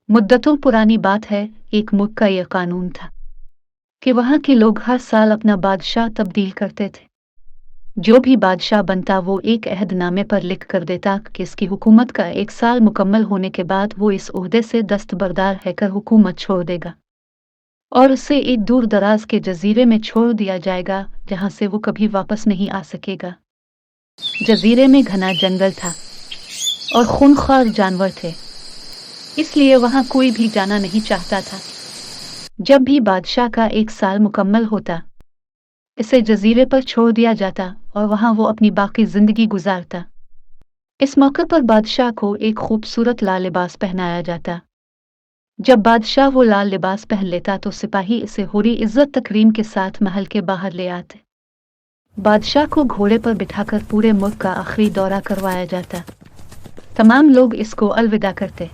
मुद्दतों पुरानी बात है, एक मुल्क का यह कानून था कि वहाँ के लोग हर साल अपना बादशाह तब्दील करते थे। जो भी बादशाह बनता वो एक अहदनामे पर लिख कर देता कि इसकी हुकूमत का 1 साल मुकम्मल होने के बाद वो इस ओहदे से दस्तबरदार रहकर हुकूमत छोड़ देगा और उसे एक दूर दराज के जजीरे में छोड़ दिया जाएगा जहाँ से वो कभी वापस नहीं आ सकेगा। जजीरे में घना जंगल था और खूनख्वार जानवर थे, इसलिए वहां कोई भी जाना नहीं चाहता था। जब भी बादशाह का 1 साल मुकम्मल होता, इसे जजीरे पर छोड़ दिया जाता और वहां वो अपनी बाकी जिंदगी गुजारता। इस मौके पर बादशाह को एक खूबसूरत लाल लिबास पहनाया जाता। जब बादशाह वो लाल लिबास पहन लेता तो सिपाही इसे पूरी इज्जत तकरीम के साथ महल के बाहर ले आते। बादशाह को घोड़े पर बिठाकर पूरे मुल्क का आखिरी दौरा करवाया जाता। तमाम लोग इसको अलविदा करते,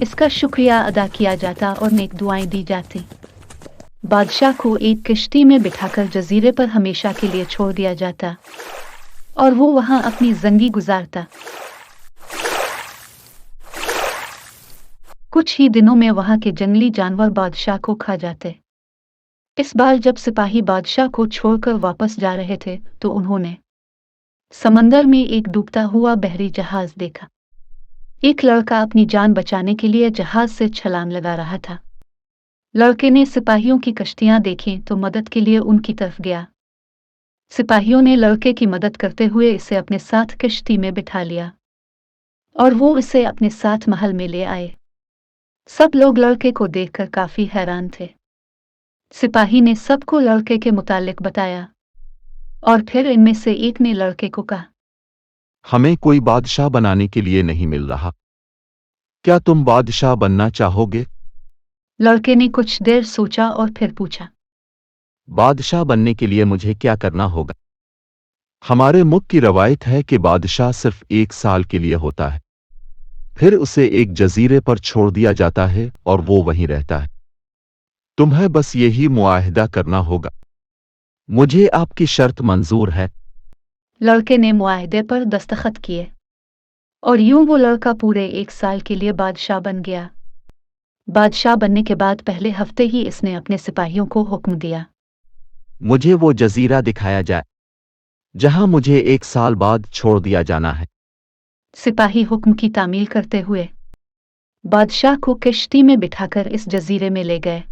इसका शुक्रिया अदा किया जाता और नेक दुआएं दी जाती। बादशाह को एक किश्ती में बिठाकर जजीरे पर हमेशा के लिए छोड़ दिया जाता और वो वहां अपनी जिंदगी गुजारता। कुछ ही दिनों में वहां के जंगली जानवर बादशाह को खा जाते। इस बार जब सिपाही बादशाह को छोड़कर वापस जा रहे थे तो उन्होंने समंदर में एक डूबता हुआ बहरी जहाज देखा। एक लड़का अपनी जान बचाने के लिए जहाज से छलांग लगा रहा था। लड़के ने सिपाहियों की कश्तियां देखी तो मदद के लिए उनकी तरफ गया। सिपाहियों ने लड़के की मदद करते हुए इसे अपने साथ कश्ती में बिठा लिया और वो इसे अपने साथ महल में ले आए। सब लोग लड़के को देखकर काफी हैरान थे। सिपाही ने सबको लड़के के मुतालिक बताया और फिर इनमें से एक ने लड़के को कहा, हमें कोई बादशाह बनाने के लिए नहीं मिल रहा, क्या तुम बादशाह बनना चाहोगे? लड़के ने कुछ देर सोचा और फिर पूछा, बादशाह बनने के लिए मुझे क्या करना होगा? हमारे मुल्क की रवायत है कि बादशाह सिर्फ 1 साल के लिए होता है, फिर उसे एक जजीरे पर छोड़ दिया जाता है और वो वहीं रहता है। तुम्हें बस यही मुआहिदा करना होगा। मुझे आपकी शर्त मंजूर है। लड़के ने मुआहिदे पर दस्तखत किए और यूं वो लड़का पूरे 1 साल के लिए बादशाह बन गया। बादशाह बनने के बाद पहले हफ्ते ही इसने अपने सिपाहियों को हुक्म दिया, मुझे वो जजीरा दिखाया जाए जहां मुझे 1 साल बाद छोड़ दिया जाना है। सिपाही हुक्म की तामील करते हुए बादशाह को किश्ती में बिठाकर इस जजीरे में ले गए।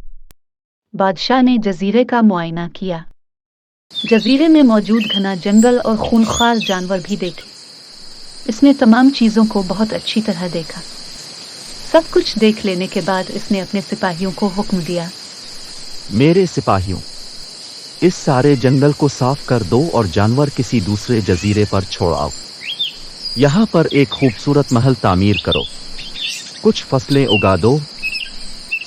बादशाह ने जजीरे का मुआयना किया। जजीरे में मौजूद घना जंगल और खूनख्वार जानवर भी देखे। इसने तमाम चीजों को बहुत अच्छी तरह देखा। सब कुछ देख लेने के बाद इसने अपने सिपाहियों को हुक्म दिया, मेरे सिपाहियों, इस सारे जंगल को साफ कर दो और जानवर किसी दूसरे जजीरे पर छोड़ आओ। यहाँ पर एक खूबसूरत महल तामीर करो, कुछ फसलें उगा दो,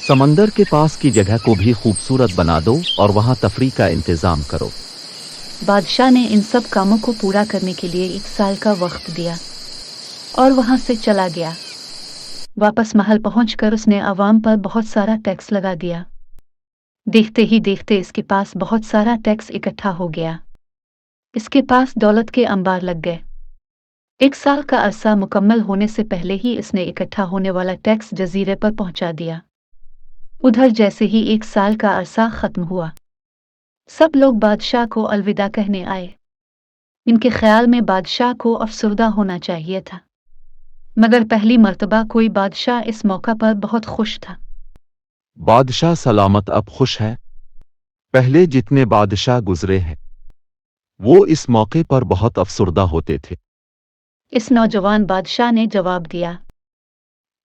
समंदर के पास की जगह को भी खूबसूरत बना दो और वहाँ तफरीह का इंतजाम करो। बादशाह ने इन सब कामों को पूरा करने के लिए 1 साल का वक्त दिया और वहां से चला गया। वापस महल पहुंचकर उसने अवाम पर बहुत सारा टैक्स लगा दिया। देखते ही देखते इसके पास बहुत सारा टैक्स इकट्ठा हो गया। इसके पास दौलत के अंबार लग गए। 1 साल का अरसा मुकम्मल होने से पहले ही इसने इकट्ठा होने वाला टैक्स जजीरे पर पहुंचा दिया। उधर जैसे ही 1 साल का अरसा खत्म हुआ, सब लोग बादशाह को अलविदा कहने आए। इनके ख्याल में बादशाह को अफसरदा होना चाहिए था, मगर पहली मर्तबा कोई बादशाह इस मौका पर बहुत खुश था। बादशाह सलामत अब खुश है। पहले जितने बादशाह गुजरे हैं वो इस मौके पर बहुत अफसरदा होते थे। इस नौजवान बादशाह ने जवाब दिया,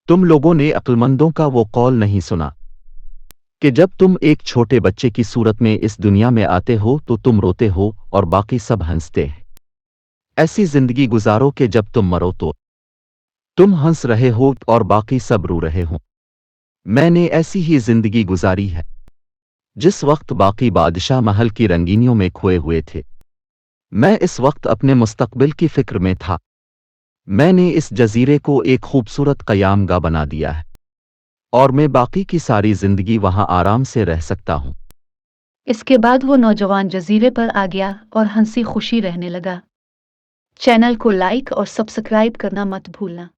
तुम लोगों ने अक्लमंदों का वो कौल नहीं सुना कि जब तुम एक छोटे बच्चे की सूरत में इस दुनिया में आते हो तो तुम रोते हो और बाकी सब हंसते हैं। ऐसी जिंदगी गुजारो कि जब तुम मरो तो तुम हंस रहे हो और बाकी सब रो रहे हो। मैंने ऐसी ही जिंदगी गुजारी है। जिस वक्त बाकी बादशाह महल की रंगीनियों में खोए हुए थे, मैं इस वक्त अपने मुस्तकबिल की फिक्र में था। मैंने इस जजीरे को एक खूबसूरत क़यामगाह बना दिया है और मैं बाकी की सारी जिंदगी वहां आराम से रह सकता हूं। इसके बाद वो नौजवान जजीरे पर आ गया और हंसी खुशी रहने लगा। चैनल को लाइक और सब्सक्राइब करना मत भूलना।